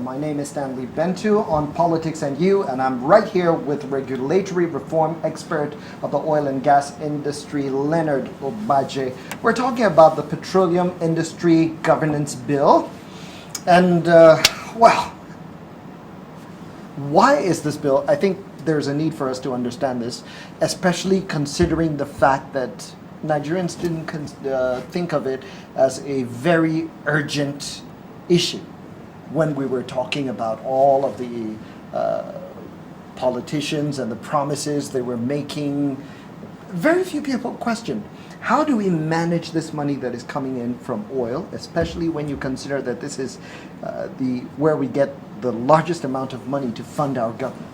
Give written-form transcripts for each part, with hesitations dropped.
My name is Stanley Bentu on Politics and You, and I'm right here with regulatory reform expert of the oil and gas industry, Leonard Ugbajah. We're talking about the Petroleum Industry Governance Bill. And, well, why is this bill? I think there's a need for us to understand this, especially considering the fact that Nigerians didn't think of it as a very urgent issue when we were talking about all of the politicians and the promises they were making. Very few people question, how do we manage this money that is coming in from oil, especially when you consider that this is where we get the largest amount of money to fund our government?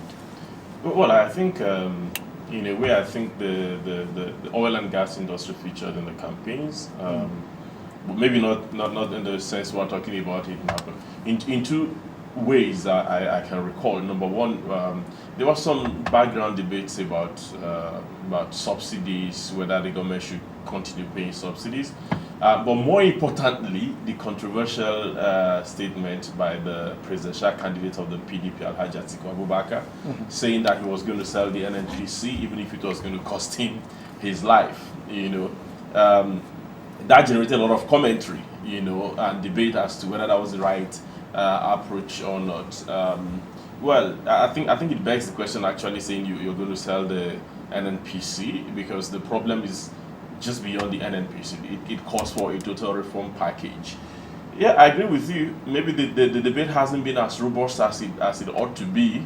Well, I think in a way, I think the oil and gas industry featured in the campaigns. Maybe not in the sense we're talking about it now, but in two ways I can recall. Number one, there was some background debates about subsidies, whether the government should continue paying subsidies. But more importantly, the controversial statement by the presidential candidate of the PDP, Alhaji Atiku Abubakar, saying that he was going to sell the NNPC even if it was going to cost him his life. That generated a lot of commentary, and debate as to whether that was the right approach or not. Well, I think it begs the question, actually, saying you're going to sell the NNPC, because the problem is just beyond the NNPC. It calls for a total reform package. Yeah, I agree with you. Maybe the debate hasn't been as robust as it ought to be.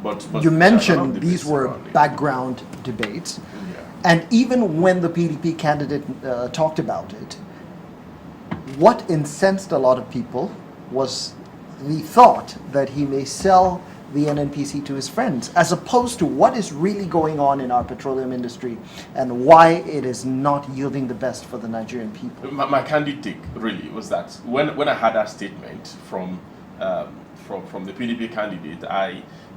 But you mentioned these were background debates. And even when the PDP candidate talked about it, what incensed a lot of people was the thought that he may sell the NNPC to his friends, as opposed to what is really going on in our petroleum industry and why it is not yielding the best for the Nigerian people. My candid take really was that when I had that statement from the PDP candidate,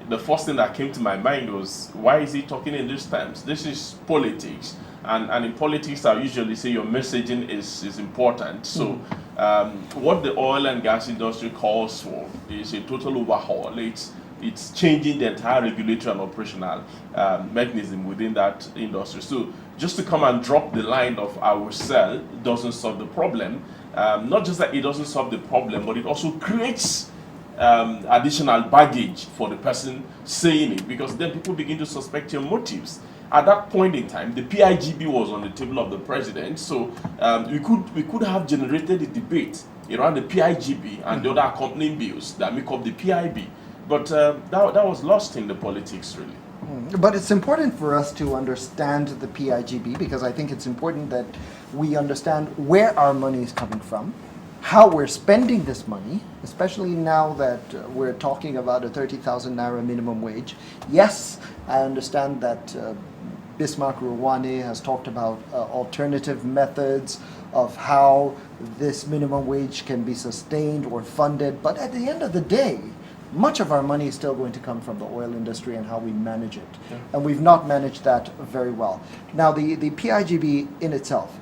the first thing that came to my mind was, why is he talking in these terms? This is politics. And in politics, I usually say your messaging is important. So what the oil and gas industry calls for is a total overhaul. It's changing the entire regulatory and operational mechanism within that industry. So just to come and drop the line of I will sell doesn't solve the problem. Not just that it doesn't solve the problem, but it also creates additional baggage for the person saying it, because then people begin to suspect your motives. At that point in time, the PIGB was on the table of the president, so we could have generated a debate around the PIGB and the other accompanying bills that make up the PIB, but that was lost in the politics, really. But it's important for us to understand the PIGB, because I think it's important that we understand where our money is coming from, how we're spending this money, especially now that we're talking about a 30,000 naira minimum wage. Yes, I understand that Bismarck Ruwane has talked about alternative methods of how this minimum wage can be sustained or funded, but at the end of the day, much of our money is still going to come from the oil industry and how we manage it. And we've not managed that very well. Now, the PIGB in itself,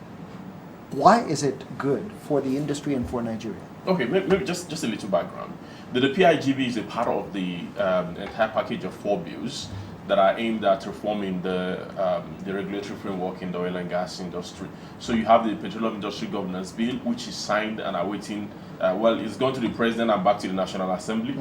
why is it good for the industry and for Nigeria? Okay, maybe just a little background. The PIGB is a part of the entire package of 4 bills that are aimed at reforming the regulatory framework in the oil and gas industry. So you have the Petroleum Industry Governance Bill, which is signed and awaiting, it's gone to the President and back to the National Assembly.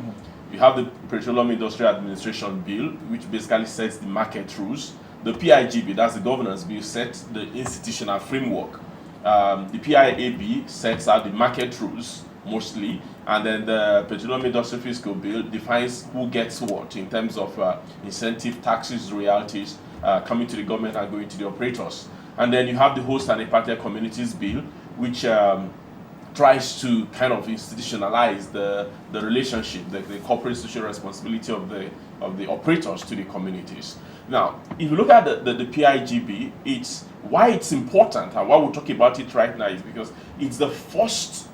You have the Petroleum Industry Administration Bill, which basically sets the market rules. The PIGB, that's the governance bill, sets the institutional framework. The PIAB sets out the market rules mostly, and then the Petroleum Industry Fiscal Bill defines who gets what in terms of incentive, taxes, royalties coming to the government and going to the operators. And then you have the Host and Impartial Communities Bill, which tries to kind of institutionalize the relationship, the corporate social responsibility of the operators to the communities. Now, if you look at the PIGB, why it's important and why we're talking about it right now is because it's the first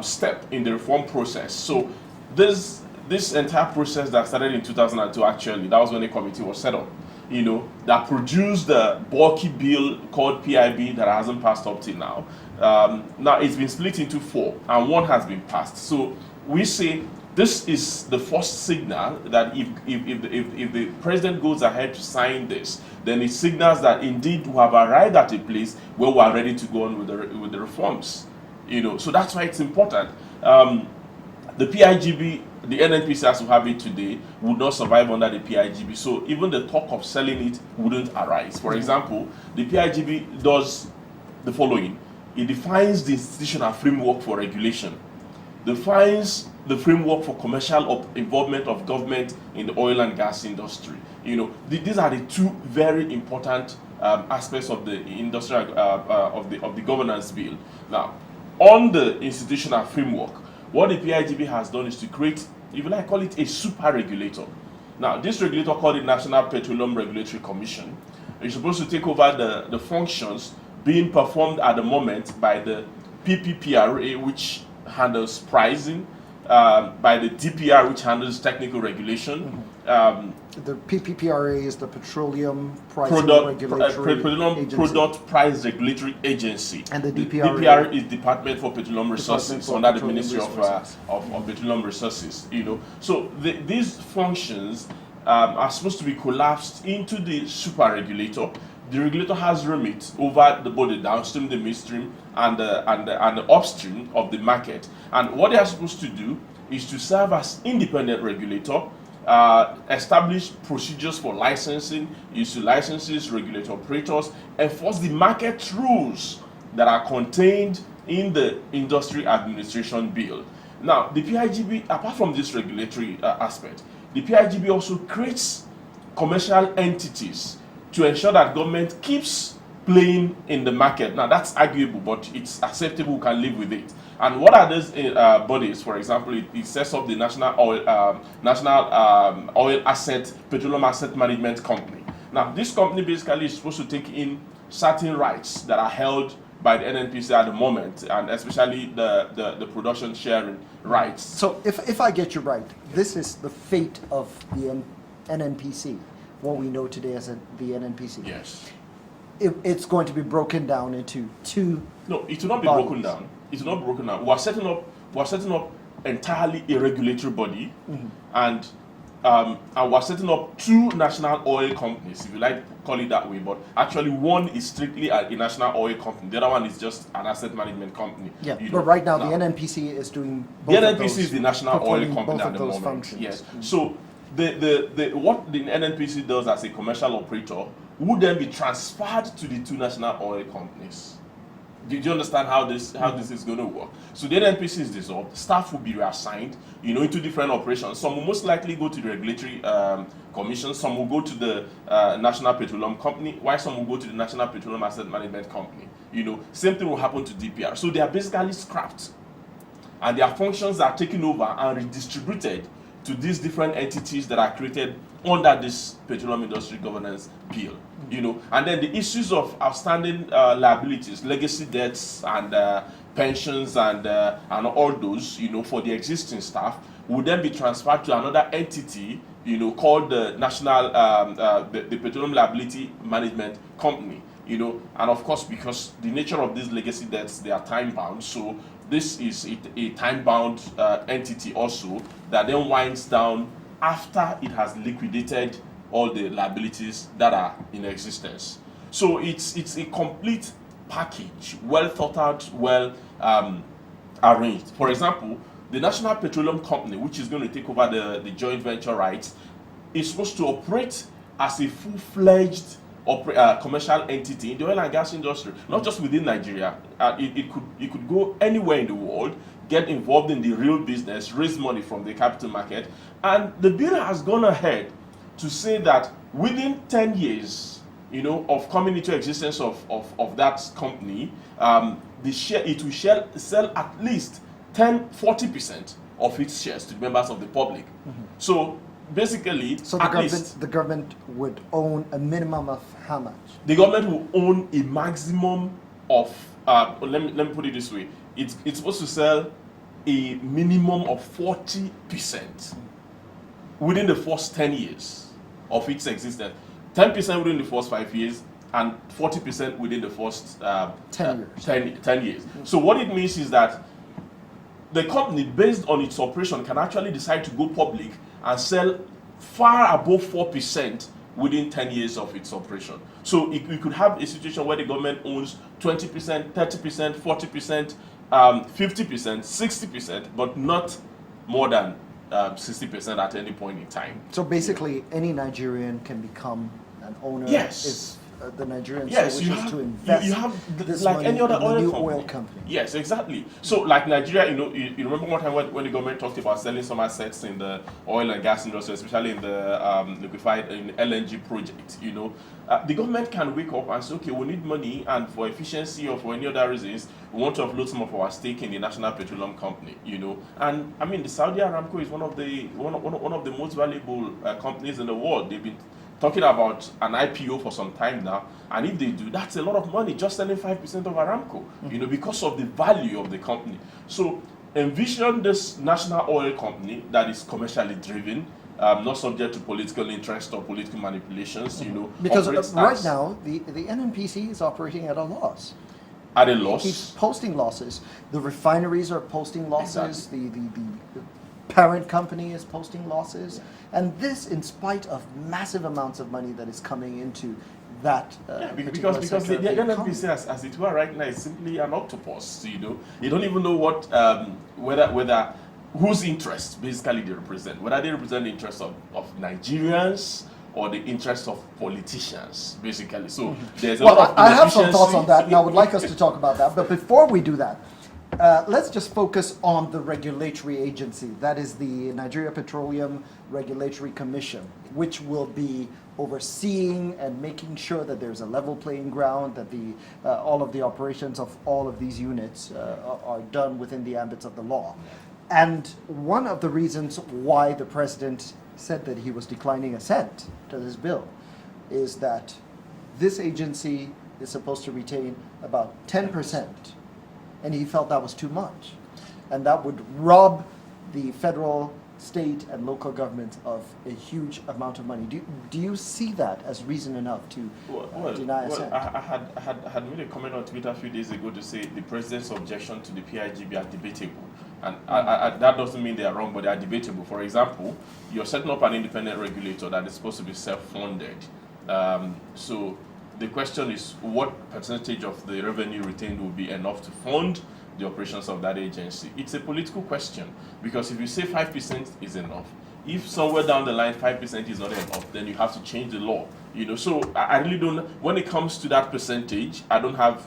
step in the reform process. So this entire process that started in 2002, actually, that was when the committee was set up, that produced the bulky bill called PIB that hasn't passed up till now. Now it's been split into 4, and 1 has been passed. So we say this is the first signal that if the president goes ahead to sign this, then it signals that indeed we have arrived at a place where we are ready to go on with the reforms. So that's why it's important. The PIGB, the NNPC as we have it today, would not survive under the PIGB. So even the talk of selling it wouldn't arise. For example, the PIGB does the following. It defines the institutional framework for regulation, defines the framework for commercial involvement of government in the oil and gas industry. These are the two very important aspects of the industrial of the governance bill. Now, on the institutional framework, what the PIGB has done is to create, if you like, call it a super regulator. Now, this regulator, called the National Petroleum Regulatory Commission, is supposed to take over the functions being performed at the moment by the PPPRA, which handles pricing, by the DPR, which handles technical regulation. The PPPRA is the Petroleum Product Price Regulatory Agency. And the DPR is Department for Petroleum Resources, under the Ministry of Petroleum Resources. So these functions are supposed to be collapsed into the super regulator. The regulator has remit over both the downstream, the midstream, and the upstream of the market. And what they are supposed to do is to serve as independent regulator, establish procedures for licensing, issue licenses, regulate operators, enforce the market rules that are contained in the Industry Administration Bill. Now, the PIGB, apart from this regulatory aspect, the PIGB also creates commercial entities to ensure that government keeps playing in the market. Now, that's arguable, but it's acceptable, we can live with it. And what are those bodies? For example, it sets up the National Oil Petroleum Asset Management Company. Now, this company basically is supposed to take in certain rights that are held by the NNPC at the moment, and especially the production sharing rights. So, if I get you right, this is the fate of the NNPC, what we know today as the NNPC. Yes. It's going to be broken down into two. No, it will not be broken down. It will not be broken down. We are setting up entirely a regulatory body, and we're setting up two national oil companies, if you like to call it that way. But actually, one is strictly a national oil company. The other one is just an asset management company. Yeah, but right now, the NNPC is doing both the NNPC of those, is the national oil company both at of the those moment. functions. Yes. So what the NNPC does as a commercial operator would then be transferred to the two national oil companies. Do you understand how this is going to work? So the NNPC is dissolved, staff will be reassigned, into different operations. Some will most likely go to the regulatory commission, some will go to the National Petroleum Company, while some will go to the National Petroleum Asset Management Company. Same thing will happen to DPR. So they are basically scrapped, and their functions are taken over and redistributed to these different entities that are created under this Petroleum Industry Governance Bill. And then the issues of outstanding liabilities, legacy debts, and pensions, and all those, for the existing staff, will then be transferred to another entity, called the National the Petroleum Liability Management Company. And of course, because the nature of these legacy debts, they are time bound, so this is a time-bound entity also that then winds down after it has liquidated all the liabilities that are in existence. So it's a complete package, well thought out, well arranged. For example, the National Petroleum Company, which is going to take over the joint venture rights, is supposed to operate as a full-fledged commercial entity in the oil and gas industry, not just within Nigeria. It could go anywhere in the world, get involved in the real business, raise money from the capital market. And the bill has gone ahead to say that within 10 years, of coming into existence of that company, it will sell at least 40% of its shares to members of the public. So basically, the government would own a minimum of how much? The government will own a maximum of, let me put it this way, it's supposed to sell a minimum of 40% within the first 10 years of its existence. 10% within the first 5 years, and 40% within the first 10 years. 10 years. So what it means is that the company, based on its operation, can actually decide to go public and sell far above 4% within 10 years of its operation. So we could have a situation where the government owns 20%, 30%, 40%, 50%, 60%, but not more than 60% at any point in time. So basically, any Nigerian can become an owner. Yes. If the Nigerian Yes, wishes to invest this like like any other in the new oil oil company. company. Yes, exactly. So like Nigeria, you remember one time when the government talked about selling some assets in the oil and gas industry, especially in the liquefied in LNG project. The government can wake up and say, okay, we need money, and for efficiency or for any other reasons, we want to offload some of our stake in the National Petroleum Company. And I mean, the Saudi Aramco is one of the most valuable companies in the world. They've been talking about an IPO for some time now, and if they do, that's a lot of money, just selling 5% of Aramco, because of the value of the company. So envision this national oil company that is commercially driven, not subject to political interest or political manipulations, Because operates right as- now, the NNPC is operating at a loss. at a It loss. keeps posting losses. The refineries are posting losses. Exactly. The parent company is posting losses. And this in spite of massive amounts of money that is coming into that Because particular the sector of the economy. NNPC, as it were right now, is simply an octopus. You don't even know what whether whose interests basically they represent. Whether they represent the interests of Nigerians or the interests of politicians, basically. So there's a lot of I have some thoughts on inefficiency. that, and I would like us to talk about that. But before we do that, let's just focus on the regulatory agency. That is the Nigeria Petroleum Regulatory Commission, which will be overseeing and making sure that there's a level playing ground, that all of the operations of all of these units are done within the ambits of the law. And one of the reasons why the president said that he was declining assent to this bill is that this agency is supposed to retain about 10%, and he felt that was too much. And that would rob the federal, state, and local governments of a huge amount of money. Do you see that as reason enough to deny assent? I had made a comment on Twitter a few days ago to say the president's objection to the PIGB are debatable. And that doesn't mean they are wrong, but they are debatable. For example, you're setting up an independent regulator that is supposed to be self-funded. So the question is, what percentage of the revenue retained will be enough to fund the operations of that agency? It's a political question, because if you say 5% is enough, if somewhere down the line 5% is not enough, then you have to change the law. So I really don't. When it comes to that percentage, I don't have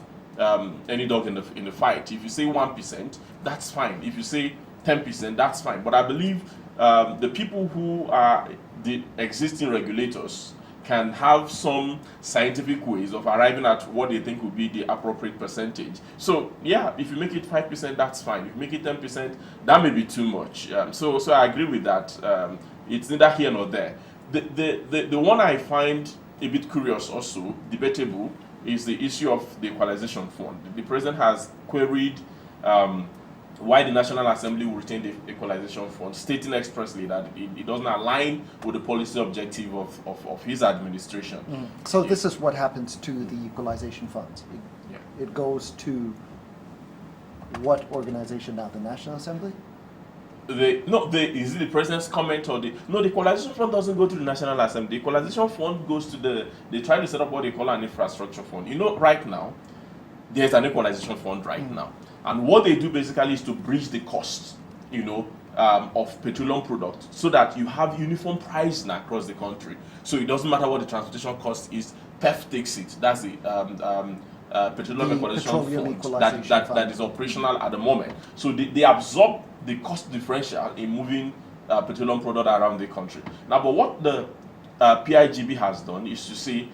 any dog in the fight. If you say 1%, that's fine. If you say 10%, that's fine. But I believe the people who are the existing regulators can have some scientific ways of arriving at what they think will be the appropriate percentage. So yeah, if you make it 5%, that's fine. If you make it 10%, that may be too much. So I agree with that. It's neither here nor there. The one I find a bit curious, also debatable, is the issue of the equalization fund. The president has queried why the National Assembly will retain the equalization fund, stating expressly that it doesn't align with the policy objective of his administration. So this is what happens to the equalization funds. It goes to what organization now? The National Assembly? Is it the president's comment or the equalization fund doesn't go to the National Assembly. The equalization fund goes to they try to set up what they call an infrastructure fund. Right now, there's an equalization fund right now. And what they do basically is to bridge the costs, of petroleum products, so that you have uniform pricing across the country. So it doesn't matter what the transportation cost is, PEF takes it. That's the Petroleum Equalization Fund that is operational at the moment. So they absorb the cost differential in moving petroleum product around the country. Now, but what the PIGB has done is to say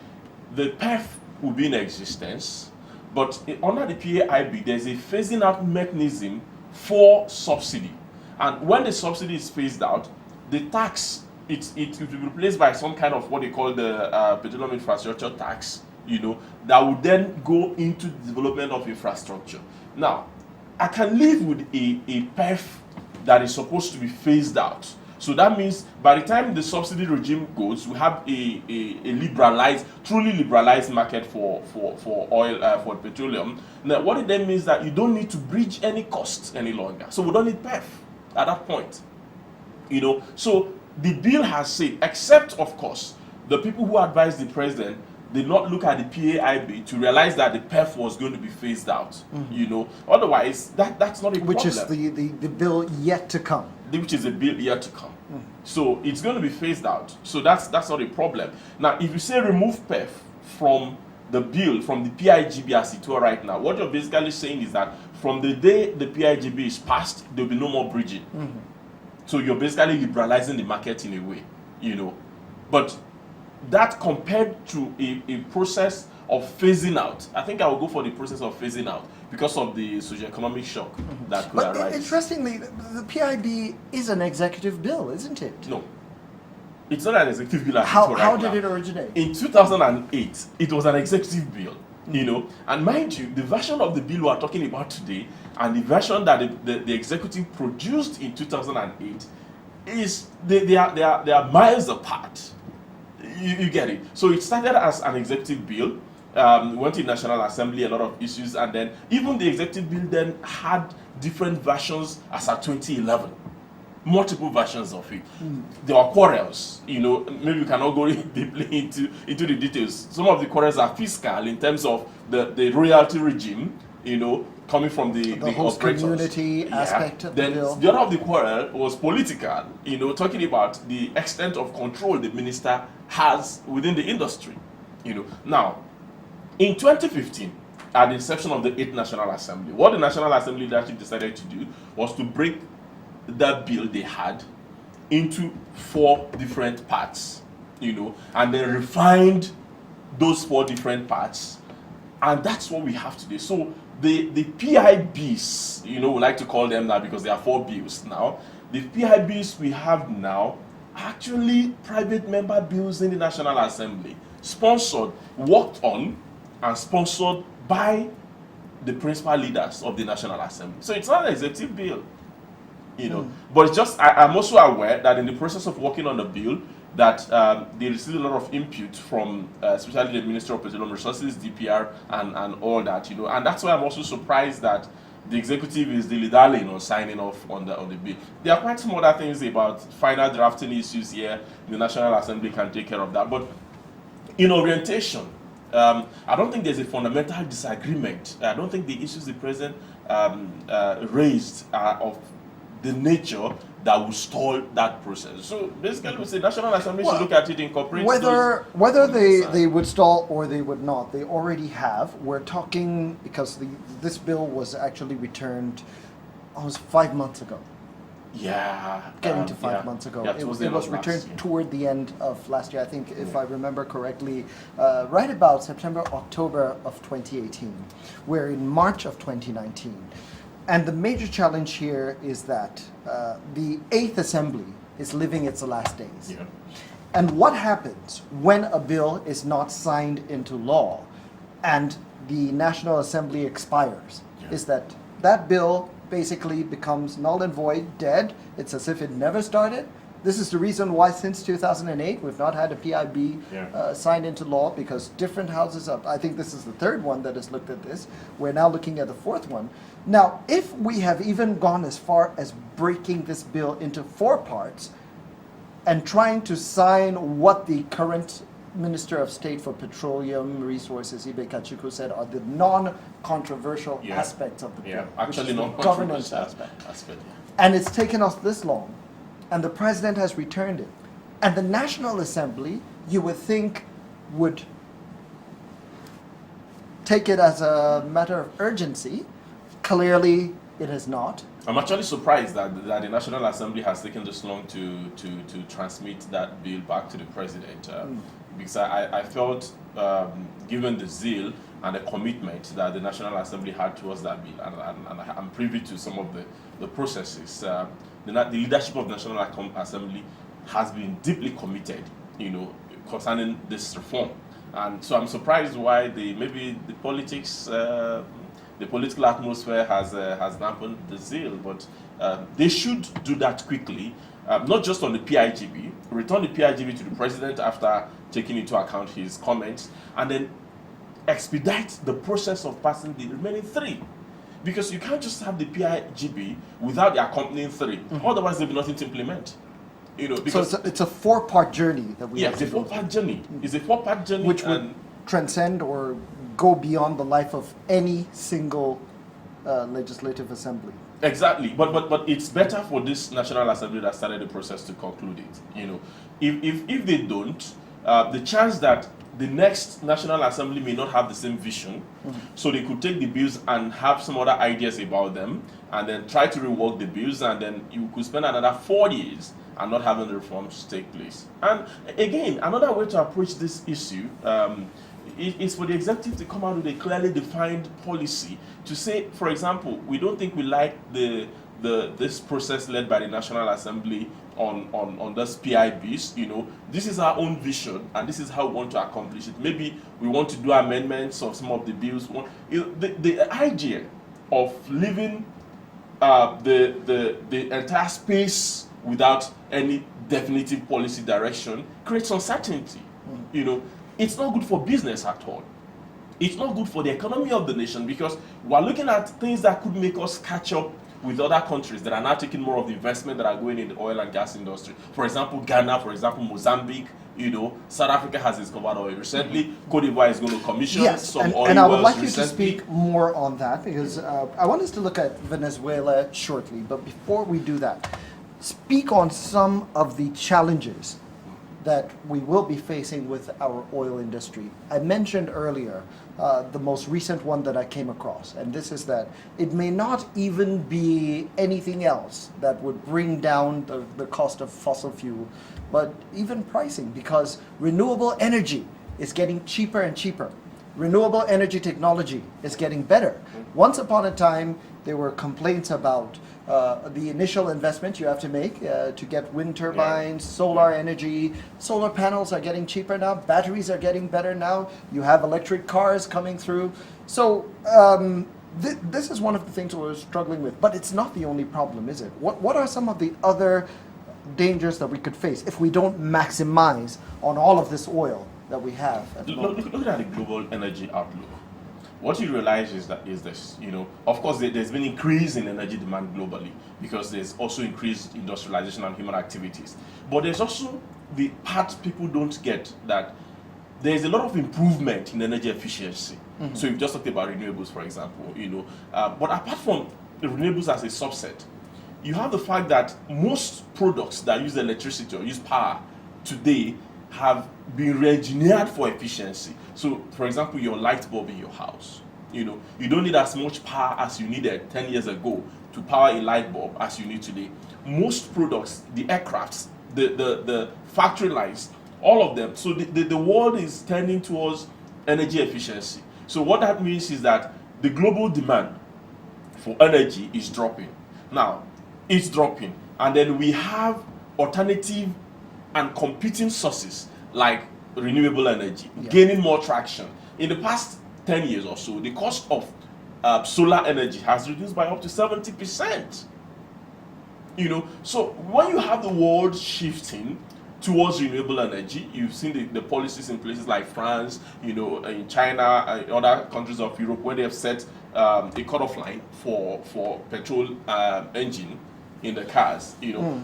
the PEF will be in existence, but under the PAIB, there's a phasing out mechanism for subsidy. And when the subsidy is phased out, the tax, it will be replaced by some kind of what they call the petroleum infrastructure tax, that will then go into the development of infrastructure. Now, I can live with a PEF that is supposed to be phased out. So that means by the time the subsidy regime goes, we have a liberalized, truly liberalized market for oil, for petroleum. Now, what it then means that you don't need to bridge any costs any longer. So we don't need PEF at that point. So the bill has said, except of course, the people who advised the president did not look at the PAIB to realize that the PEF was going to be phased out. Otherwise, that's not a problem. Which is the bill yet to come. Which is a bill yet to come. So it's going to be phased out. So that's not a problem. Now, if you say remove PEF from the bill, from the PIGB as it were right now, what you're basically saying is that from the day the PIGB is passed, there'll be no more bridging. So you're basically liberalizing the market in a way, But that compared to a process of phasing out, I think I will go for the process of phasing out because of the socioeconomic shock that could arise. But interestingly, the PIB is an executive bill, isn't it? No. It's not an executive bill. How did it originate? In 2008, it was an executive bill, And mind you, the version of the bill we are talking about today and the version that the executive produced in 2008 is they are miles apart. You get it? So it started as an executive bill, went to National Assembly, a lot of issues, and then even the executive bill then had different versions as at 2011. Multiple versions of it. There were quarrels, maybe we cannot go deeply into the details. Some of the quarrels are fiscal in terms of the royalty regime, coming from the host operators. community aspect of then the bill. The other of the quarrel was political, talking about the extent of control the minister has within the industry. Now, in 2015, at the inception of the 8th National Assembly, what the National Assembly leadership decided to do was to break that bill they had into 4 different parts, and then refined those 4 different parts, and that's what we have today. So the PIBs, we like to call them now because there are 4 bills now. The PIBs we have now are actually private member bills in the National Assembly, sponsored, worked on, and sponsored by the principal leaders of the National Assembly. So it's not an executive bill. But it's just I'm also aware that in the process of working on the bill, that they received a lot of input from especially the Ministry of Petroleum Resources, DPR, and all that, and that's why I'm also surprised that the executive is dilly-dallying on signing off on the bill. There are quite some other things about final drafting issues here. The National Assembly can take care of that, but in orientation, I don't think there's a fundamental disagreement. I don't think the issues the president raised are of the nature that will stall that process. So basically, we say National Assembly should look at it, incorporate whether they would stall or they would not. They already have. We're talking because this bill was actually returned almost 5 months ago. Yeah, getting to 5 months ago. Yeah, it was returned toward the end of last year, I think, if I remember correctly, right about September, October of 2018. We're in March of 2019. And the major challenge here is that the 8th Assembly is living its last days. Yeah. And what happens when a bill is not signed into law and the National Assembly expires is that bill basically becomes null and void, dead. It's as if it never started. This is the reason why since 2008 we've not had a PIB signed into law, because different houses up. I think this is the 3rd one that has looked at this. We're now looking at the 4th one. Now, if we have even gone as far as breaking this bill into 4 parts and trying to sign what the current Minister of State for Petroleum Resources, Ibe Kachuku, said are the non-controversial aspects of the bill, actually which is the governance aspect. And it's taken us this long, and the president has returned it. And the National Assembly, you would think, would take it as a matter of urgency. Clearly, it has not. I'm actually surprised that the National Assembly has taken this long to transmit that bill back to the president, because I felt, given the zeal and the commitment that the National Assembly had towards that bill, and I'm privy to some of the processes, the leadership of the National Assembly has been deeply committed, concerning this reform. And so I'm surprised why maybe the politics, the political atmosphere has dampened the zeal, but they should do that quickly. not just on the PIGB, return the PIGB to the president after taking into account his comments, and then expedite the process of passing the remaining 3. Because you can't just have the PIGB without the accompanying 3. Otherwise, there'll be nothing to implement. Because so it's a 4-part journey that we have it's a to go 4-part journey. It's a 4-part journey, which would transcend or go beyond the life of any single legislative assembly. Exactly, but it's better for this National Assembly that started the process to conclude it. If they don't, the chance that the next National Assembly may not have the same vision, so they could take the bills and have some other ideas about them, and then try to rework the bills, and then you could spend another 4 years and not having the reforms take place. And again, another way to approach this issue is for the executive to come out with a clearly defined policy to say, for example, we don't think we like this process led by the National Assembly on those PIBs. This is our own vision, and this is how we want to accomplish it. Maybe we want to do amendments of some of the bills. The idea of leaving the entire space without any definitive policy direction creates uncertainty. It's not good for business at all. It's not good for the economy of the nation, because we're looking at things that could make us catch up with other countries that are now taking more of the investment that are going in the oil and gas industry. For example, Ghana, for example, Mozambique, South Africa has discovered oil recently. Cote d'Ivoire is going to commission some oil wells. And I would like you to recently. speak more on that, because I want us to look at Venezuela shortly. But before we do that, speak on some of the challenges that we will be facing with our oil industry. I mentioned earlier the most recent one that I came across, and this is that it may not even be anything else that would bring down the cost of fossil fuel, but even pricing, because renewable energy is getting cheaper and cheaper. Renewable energy technology is getting better. Once upon a time, there were complaints about the initial investment you have to make to get wind turbines, solar energy. Solar panels are getting cheaper now. Batteries are getting better now. You have electric cars coming through. So this is one of the things we're struggling with. But it's not the only problem, is it? What are some of the other dangers that we could face if we don't maximize on all of this oil that we have at the moment? Look at the global energy outlook. What you realize is this, of course there's been increase in energy demand globally, because there's also increased industrialization and human activities. But there's also the part people don't get, that there's a lot of improvement in energy efficiency. So you've just talked about renewables, for example, but apart from the renewables as a subset, you have the fact that most products that use electricity or use power today have been re-engineered for efficiency. So, for example, your light bulb in your house, you don't need as much power as you needed 10 years ago to power a light bulb as you need today. Most products, the aircrafts, the factory lines, all of them. So the world is tending towards energy efficiency. So what that means is that the global demand for energy is dropping. Now, it's dropping. And then we have alternative and competing sources like renewable energy gaining more traction. In the past 10 years or so, the cost of solar energy has reduced by up to 70%. So when you have the world shifting towards renewable energy, you've seen the policies in places like France, in China, and other countries of Europe, where they have set a cutoff line for petrol engine in the cars.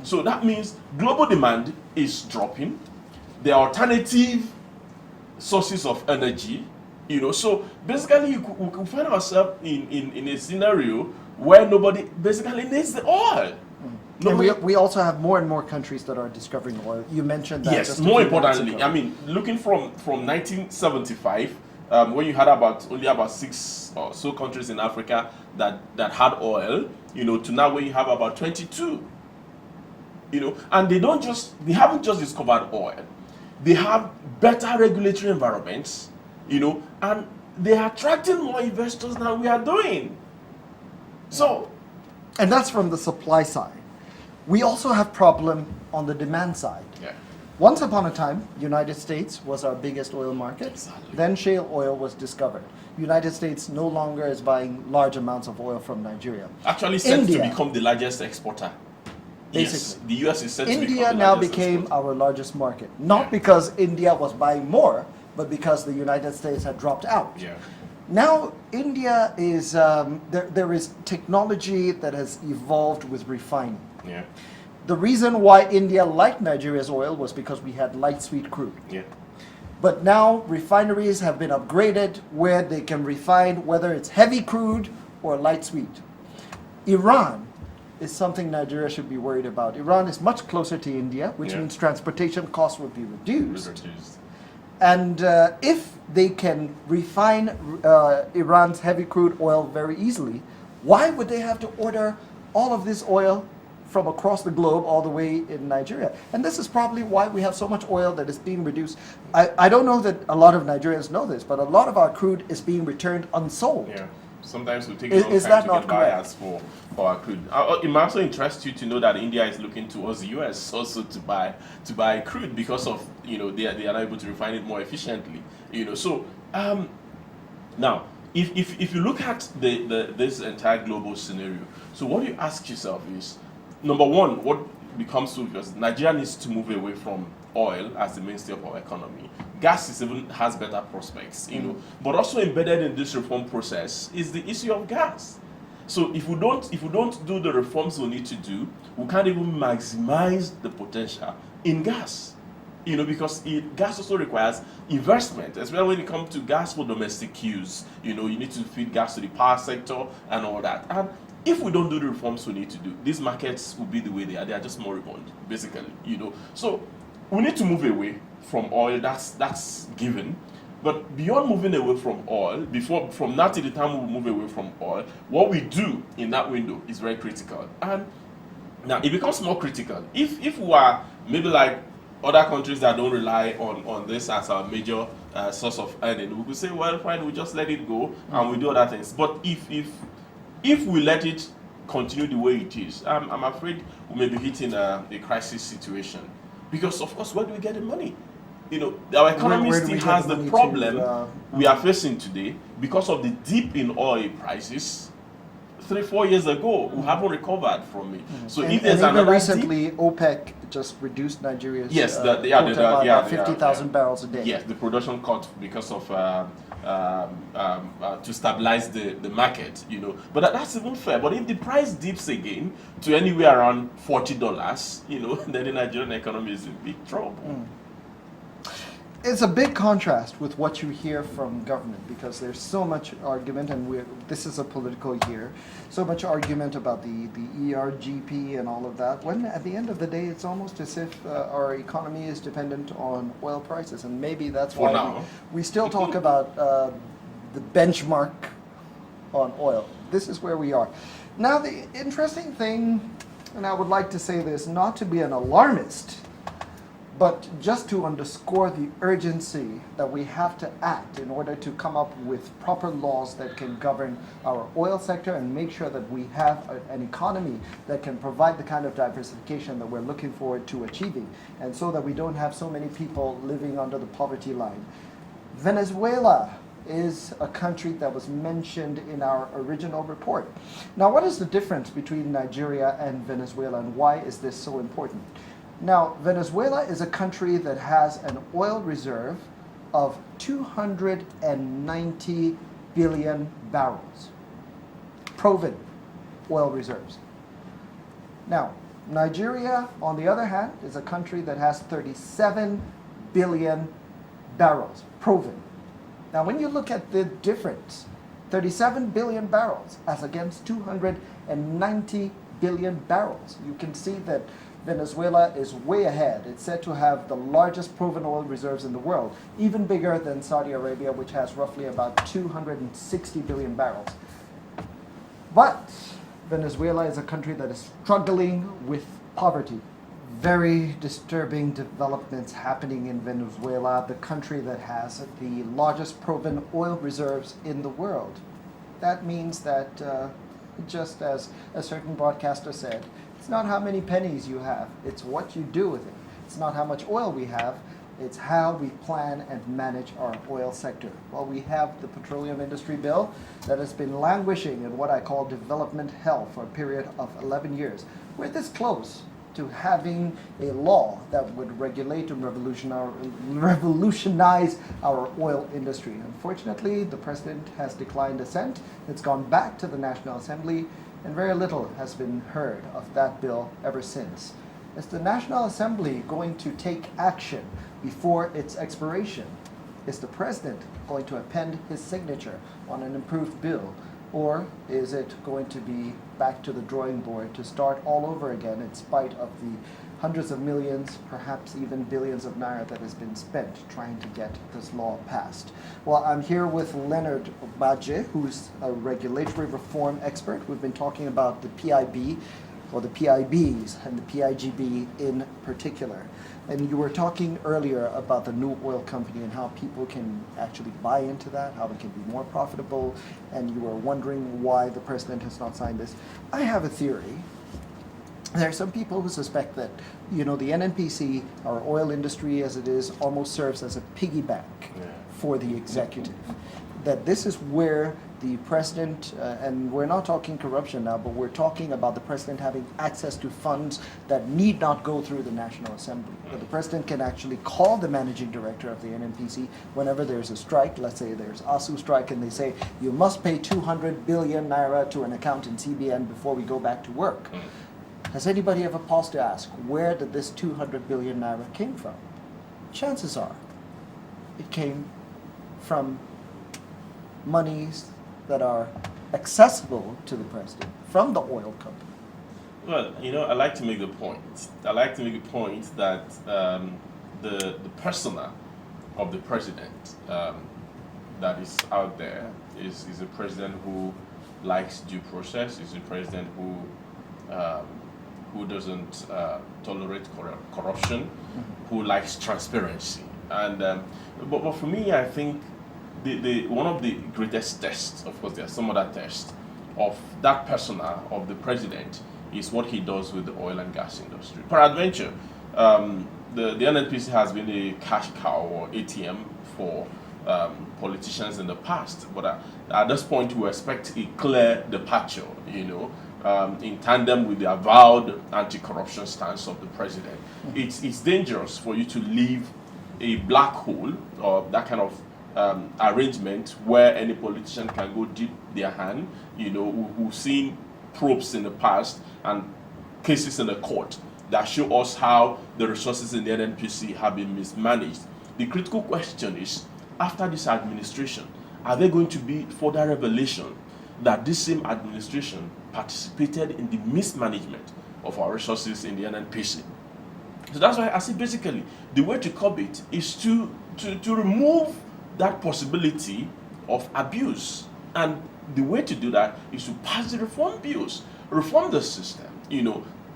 So that means global demand is dropping. There are alternative sources of energy, So basically, we could find ourselves in a scenario where nobody basically needs the oil. And we also have more and more countries that are discovering oil. You mentioned that. Yes, more importantly, looking from 1975, when you had only about 6 or so countries in Africa that had oil, to now where you have about 22. And they haven't just discovered oil. They have better regulatory environments, and they are attracting more investors than we are doing. So, and that's from the supply side. We also have problem on the demand side. Yeah. Once upon a time, United States was our biggest oil market. Exactly. Then shale oil was discovered. United States no longer is buying large amounts of oil from Nigeria. Actually set to India. become the largest exporter. basically. Yes, the US is set to become India the now largest became exporter. our largest market, not Yeah. because India was buying more, but because the United States had dropped out. Yeah. Now, India is, there is technology that has evolved with refining. Yeah. The reason why India liked Nigeria's oil was because we had light sweet crude. Yeah. But now refineries have been upgraded where they can refine whether it's heavy crude or light sweet. Iran is something Nigeria should be worried about. Iran is much closer to India, which Yeah. means transportation costs would be reduced. Reduced. And if they can refine Iran's heavy crude oil very easily, why would they have to order all of this oil from across the globe all the way in Nigeria? And this is probably why we have so much oil that is being reduced. I don't know that a lot of Nigerians know this, but a lot of our crude is being returned unsold. Yeah. Sometimes we take Is- a long is time that to not get correct? buyers for our crude. It might also interest you to know that India is looking towards the US also to buy crude because of they are not able to refine it more efficiently. So now if you look at this entire global scenario, so what you ask yourself is, number one, what becomes so obvious, Nigeria needs to move away from oil as the mainstay of our economy. Gas even has better prospects, but also embedded in this reform process is the issue of gas. So if we don't do the reforms we need to do, we can't even maximize the potential in gas. Because gas also requires investment, especially when it comes to gas for domestic use. You need to feed gas to the power sector and all that. And if we don't do the reforms we need to do, these markets will be the way they are. They are just moribund, basically. So we need to move away from oil. That's given. But beyond moving away from oil, from now till the time we move away from oil, what we do in that window is very critical. And now it becomes more critical if we are maybe like other countries that don't rely on this as our major source of earning. We could say, well, fine, we just let it go and we do other things. But if we let it continue the way it is, I'm afraid we may be hitting a crisis situation. Because of course, where do we get the money? Our economy Where do we still get has the the money problem to, we are facing today because of the dip in oil prices. 3-4 years ago, we haven't recovered from it. So and, if there's and even another recently, OPEC just reduced Nigeria's quota by about 50,000 barrels a day. Yes, the production cut because of to stabilize the market, But that's even fair. But if the price dips again to anywhere around $40, then the Nigerian economy is in big trouble. It's a big contrast with what you hear from government because there's so much argument, and this is a political year, so much argument about the ERGP and all of that, when at the end of the day it's almost as if our economy is dependent on oil prices, and maybe that's For why now. we still talk about the benchmark on oil. This is where we are. Now the interesting thing, and I would like to say this not to be an alarmist, but just to underscore the urgency that we have to act in order to come up with proper laws that can govern our oil sector and make sure that we have an economy that can provide the kind of diversification that we're looking forward to achieving, and so that we don't have so many people living under the poverty line. Venezuela is a country that was mentioned in our original report. Now, what is the difference between Nigeria and Venezuela, and why is this so important? Now, Venezuela is a country that has an oil reserve of 290 billion barrels, proven oil reserves. Now, Nigeria, on the other hand, is a country that has 37 billion barrels, proven. Now, when you look at the difference, 37 billion barrels as against 290 billion barrels, you can see that Venezuela is way ahead. It's said to have the largest proven oil reserves in the world, even bigger than Saudi Arabia, which has roughly about 260 billion barrels. But Venezuela is a country that is struggling with poverty. Very disturbing developments happening in Venezuela, the country that has the largest proven oil reserves in the world. That means that, just as a certain broadcaster said, it's not how many pennies you have, it's what you do with it. It's not how much oil we have, it's how we plan and manage our oil sector. Well, we have the Petroleum Industry Bill that has been languishing in what I call development hell for a period of 11 years. We're this close to having a law that would regulate and revolutionize our oil industry. Unfortunately, the president has declined assent. It's gone back to the National Assembly, and very little has been heard of that bill ever since. Is the National Assembly going to take action before its expiration? Is the president going to append his signature on an improved bill? Or is it going to be back to the drawing board to start all over again in spite of the hundreds of millions, perhaps even billions of naira that has been spent trying to get this law passed? Well, I'm here with Leonard Ugbajah, who's a regulatory reform expert. We've been talking about the PIB, or the PIBs, and the PIGB in particular. And you were talking earlier about the new oil company and how people can actually buy into that, how it can be more profitable, and you were wondering why the president has not signed this. I have a theory. There are some people who suspect that, the NNPC, our oil industry as it is, almost serves as a piggy bank for the executive. That this is where the president, and we're not talking corruption now, but we're talking about the president having access to funds that need not go through the National Assembly. But the president can actually call the managing director of the NNPC whenever there's a strike. Let's say there's ASU strike and they say, you must pay 200 billion naira to an account in CBN before we go back to work. Has anybody ever paused to ask, where did this 200 billion naira came from? Chances are it came from monies that are accessible to the president from the oil company. Well, I like to make the point. That the persona of the president that is out there is a president who likes due process, is a president who doesn't tolerate corruption, who likes transparency. And but for me, I think the one of the greatest tests, of course there are some other tests, of that persona of the president is what he does with the oil and gas industry. Peradventure, the NNPC has been a cash cow or ATM for politicians in the past, but at this point we expect a clear departure, in tandem with the avowed anti-corruption stance of the president. It's dangerous for you to leave a black hole or that kind of arrangement where any politician can go dip their hand. We've seen probes in the past and cases in the court that show us how the resources in the NNPC have been mismanaged. The critical question is, after this administration, are there going to be further revelation that this same administration participated in the mismanagement of our resources in the NNPC? So that's why I say basically the way to curb it is to remove that possibility of abuse. And the way to do that is to pass the reform bills, reform the system,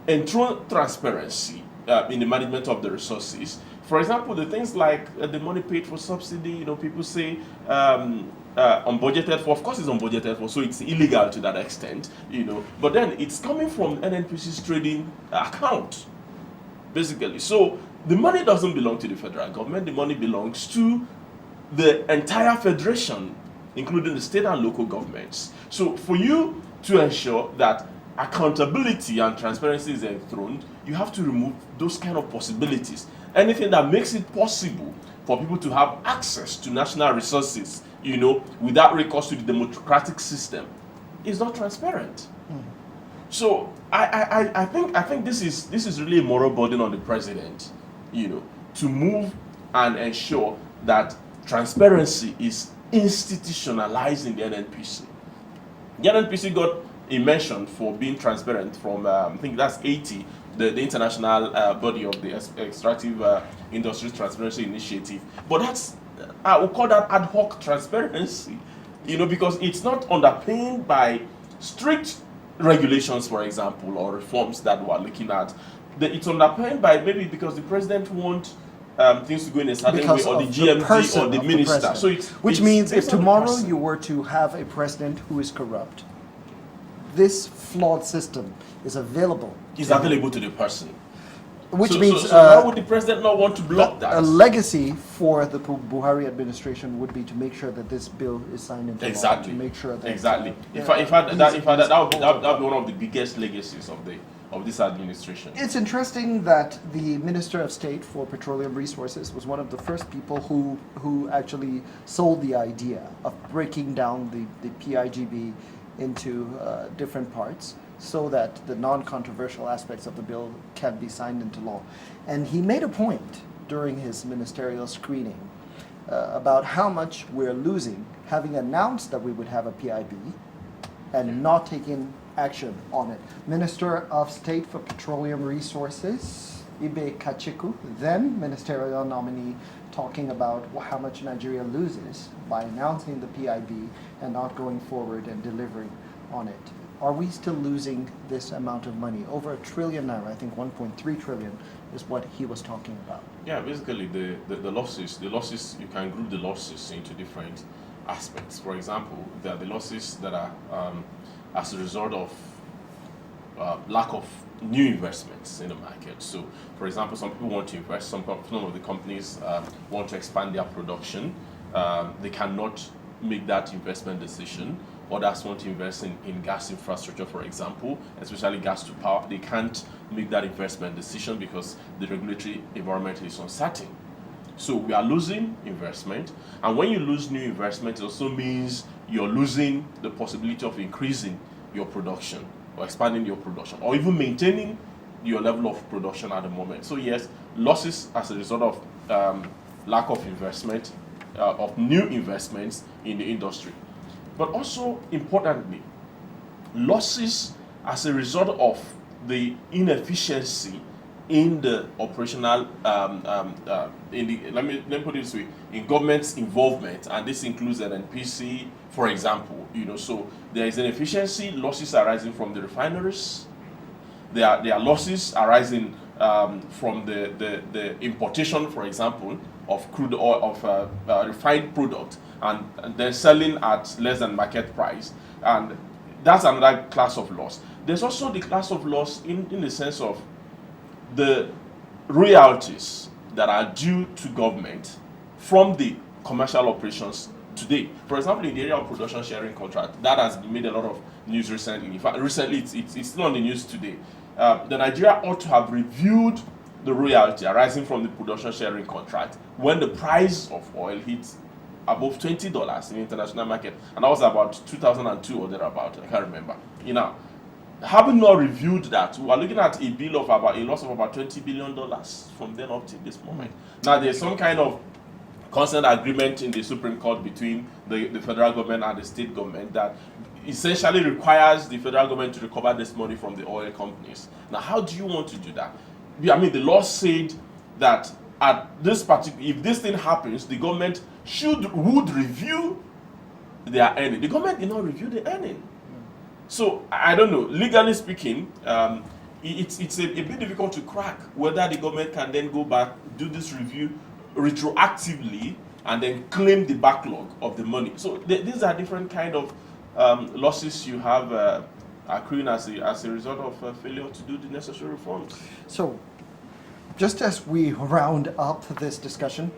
enthrone transparency in the management of the resources. For example, the things like the money paid for subsidy, people say unbudgeted for. Of course it's unbudgeted for, so it's illegal to that extent, But then it's coming from NNPC's trading account, basically. So the money doesn't belong to the federal government, the money belongs to the entire federation, including the state and local governments. So for you to ensure that accountability and transparency is enthroned, you have to remove those kind of possibilities. Anything that makes it possible for people to have access to national resources, without recourse to the democratic system, is not transparent. So I think this is really a moral burden on the president, to move and ensure that transparency is institutionalized in the NNPC. The NNPC got a mention for being transparent from, I think that's 80, the international body of the Extractive Industries Transparency Initiative. But I would call that ad hoc transparency, because it's not underpinned by strict regulations, for example, or reforms that we're looking at. It's underpinned by maybe because the president wants things to go in a certain way, or the GMD or the minister. So which means if tomorrow you were to have a president who is corrupt, this flawed system is available. It's available to the person. Which means so why would the president not want to block that? A legacy for the Buhari administration would be to make sure that this bill is signed into law. To make sure that exactly. In fact, that would be one of the biggest legacies of the of this administration. It's interesting that the Minister of State for Petroleum Resources was one of the first people who actually sold the idea of breaking down the PIGB into different parts so that the non-controversial aspects of the bill can be signed into law. And he made a point during his ministerial screening about how much we're losing having announced that we would have a PIB and not taking action on it. Minister of State for Petroleum Resources, Ibe Kachiku, then ministerial nominee, talking about how much Nigeria loses by announcing the PIB and not going forward and delivering on it. Are we still losing this amount of money? Over $1 trillion naira, I think 1.3 trillion is what he was talking about. Yeah, basically the losses, you can group the losses into different aspects. For example, there are the losses that are as a result of lack of new investments in the market. So, for example, some people want to invest, some of the companies want to expand their production. They cannot make that investment decision. Others want to invest in gas infrastructure, for example, especially gas to power. They can't make that investment decision because the regulatory environment is uncertain. So we are losing investment, and when you lose new investment, it also means you're losing the possibility of increasing your production or expanding your production or even maintaining your level of production at the moment. So yes, losses as a result of lack of investment, of new investments in the industry. But also importantly, losses as a result of the inefficiency in the operational, let me put it this way, in government's involvement, and this includes an NPC, for example. So there is an efficiency, losses arising from the refineries. There are losses arising from the importation, for example, of crude oil, of refined product, and then selling at less than market price, and that's another class of loss. There's also the class of loss in the sense of the royalties that are due to government from the commercial operations today. For example, in the area of production sharing contract, that has made a lot of news recently. In fact, recently it's still on the news today. The Nigeria ought to have reviewed the royalty arising from the production sharing contract when the price of oil hits above $20 in the international market, and that was about 2002 or thereabout. I can't remember. Having not reviewed that, we are looking at a bill of about a loss of about $20 billion from then up to this moment. Now, there's some kind of consent agreement in the Supreme Court between the federal government and the state government that essentially requires the federal government to recover this money from the oil companies. Now, how do you want to do that? I mean, the law said that at this particular, if this thing happens, the government would review their earning. The government did not review the earning. So I don't know. Legally speaking, it's a bit difficult to crack whether the government can then go back, do this review retroactively, and then claim the backlog of the money. So these are different kind of losses you have accruing as a result of failure to do the necessary reforms. So, just as we round up this discussion,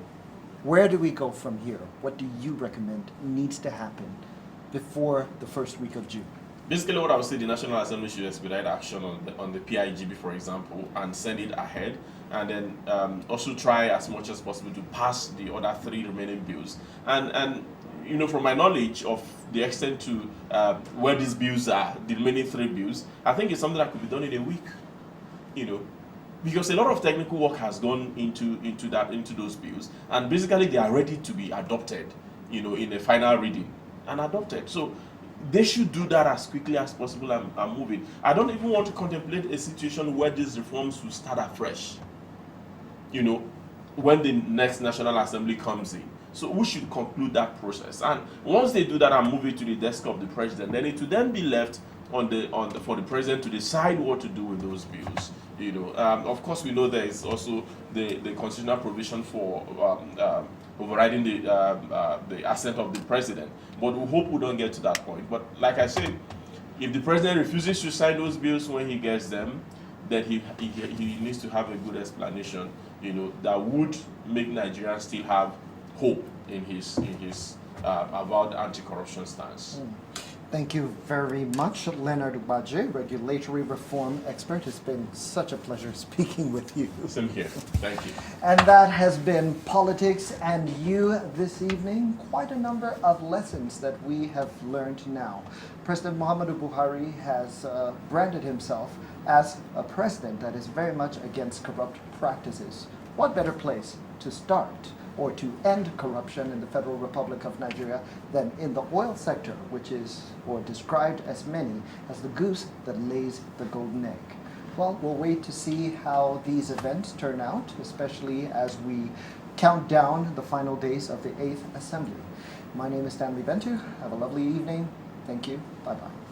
where do we go from here? What do you recommend needs to happen before the first week of June? Basically, what I would say, the National Assembly should expedite action on the PIGB, for example, and send it ahead, and then also try as much as possible to pass the other 3 remaining bills. And from my knowledge of the extent to where these bills are, the remaining 3 bills, I think it's something that could be done in a week. Because a lot of technical work has gone into those bills, and basically they are ready to be adopted, in a final reading and adopted. So they should do that as quickly as possible and move it. I don't even want to contemplate a situation where these reforms will start afresh, when the next National Assembly comes in. So we should conclude that process. And once they do that and move it to the desk of the president, then it will then be left for the president to decide what to do with those bills. Of course, we know there is also the constitutional provision for overriding the assent of the president. But we hope we don't get to that point. But like I said, if the president refuses to sign those bills when he gets them, then he needs to have a good explanation, that would make Nigerians still have hope in his avowed anti-corruption stance. Thank you very much, Leonard Ugbajah, regulatory reform expert. It's been such a pleasure speaking with you. Same here. Thank you. And that has been Politics and You this evening. Quite a number of lessons that we have learned now. President Muhammadu Buhari has branded himself as a president that is very much against corrupt practices. What better place to start or to end corruption in the Federal Republic of Nigeria than in the oil sector, which is, or described as many, as the goose that lays the golden egg. Well, we'll wait to see how these events turn out, especially as we count down the final days of the 8th Assembly. My name is Stanley Bentu. Have a lovely evening. Thank you. Bye-bye.